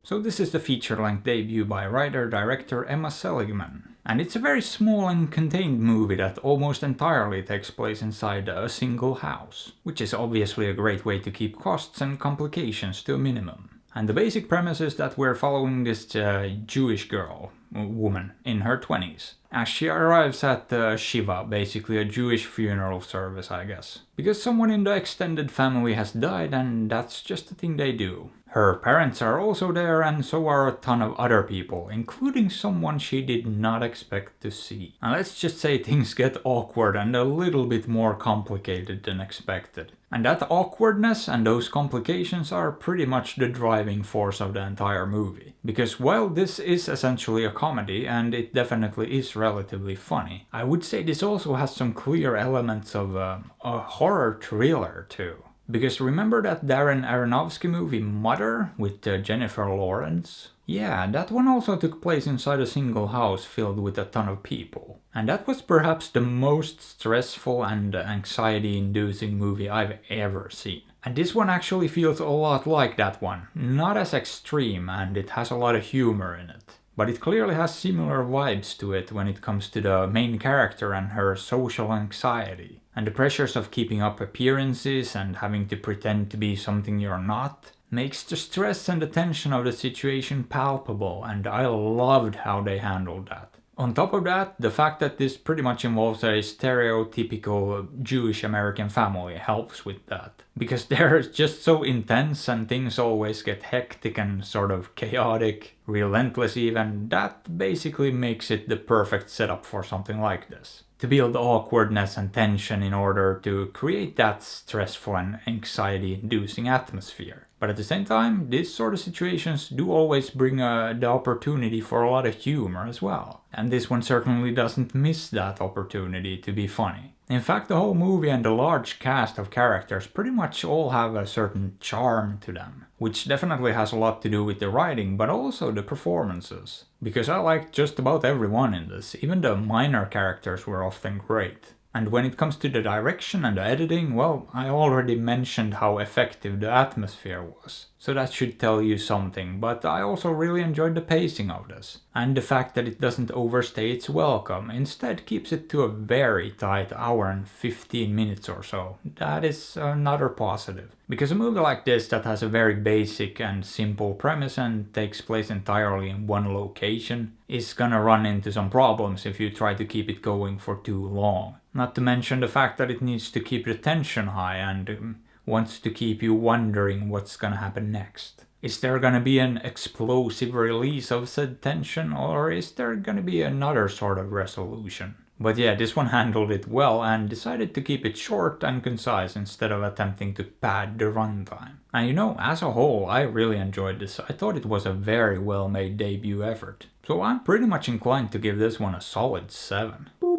So this is the feature-length debut by writer-director Emma Seligman. And it's a very small and contained movie that almost entirely takes place inside a single house, which is obviously a great way to keep costs and complications to a minimum. And the basic premise is that we're following this Jewish woman in her 20s, as she arrives at Shiva, basically a Jewish funeral service, I guess. Because someone in the extended family has died and that's just the thing they do. Her parents are also there and so are a ton of other people, including someone she did not expect to see. And let's just say things get awkward and a little bit more complicated than expected. And that awkwardness and those complications are pretty much the driving force of the entire movie. Because while this is essentially a comedy, and it definitely is relatively funny, I would say this also has some clear elements of a horror thriller too. Because remember that Darren Aronofsky movie Mother with Jennifer Lawrence? Yeah, that one also took place inside a single house filled with a ton of people. And that was perhaps the most stressful and anxiety-inducing movie I've ever seen. And this one actually feels a lot like that one. Not as extreme, and it has a lot of humor in it. But it clearly has similar vibes to it when it comes to the main character and her social anxiety. And the pressures of keeping up appearances and having to pretend to be something you're not makes the stress and the tension of the situation palpable, and I loved how they handled that. On top of that, the fact that this pretty much involves a stereotypical Jewish American family helps with that. Because they're just so intense and things always get hectic and sort of chaotic, relentless even, that basically makes it the perfect setup for something like this. To build awkwardness and tension in order to create that stressful and anxiety-inducing atmosphere. But at the same time, these sort of situations do always bring the opportunity for a lot of humor as well. And this one certainly doesn't miss that opportunity to be funny. In fact, the whole movie and the large cast of characters pretty much all have a certain charm to them. Which definitely has a lot to do with the writing, but also the performances. Because I liked just about everyone in this, even the minor characters were often great. And when it comes to the direction and the editing, well, I already mentioned how effective the atmosphere was. So that should tell you something, but I also really enjoyed the pacing of this. And the fact that it doesn't overstay its welcome, instead keeps it to a very tight hour and 15 minutes or so. That is another positive. Because a movie like this that has a very basic and simple premise and takes place entirely in one location is gonna run into some problems if you try to keep it going for too long. Not to mention the fact that it needs to keep the tension high and wants to keep you wondering what's gonna happen next. Is there gonna be an explosive release of said tension, or is there gonna be another sort of resolution? But yeah, this one handled it well and decided to keep it short and concise instead of attempting to pad the runtime. And you know, as a whole, I really enjoyed this. I thought it was a very well made debut effort. So I'm pretty much inclined to give this one a solid 7. Boop.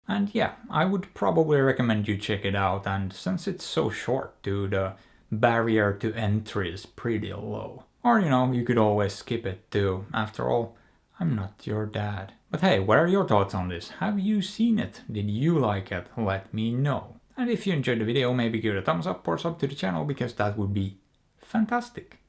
And yeah, I would probably recommend you check it out, and since it's so short too, the barrier to entry is pretty low. Or you know, you could always skip it too. After all, I'm not your dad. But hey, what are your thoughts on this? Have you seen it? Did you like it? Let me know. And if you enjoyed the video, maybe give it a thumbs up or sub to the channel, because that would be fantastic.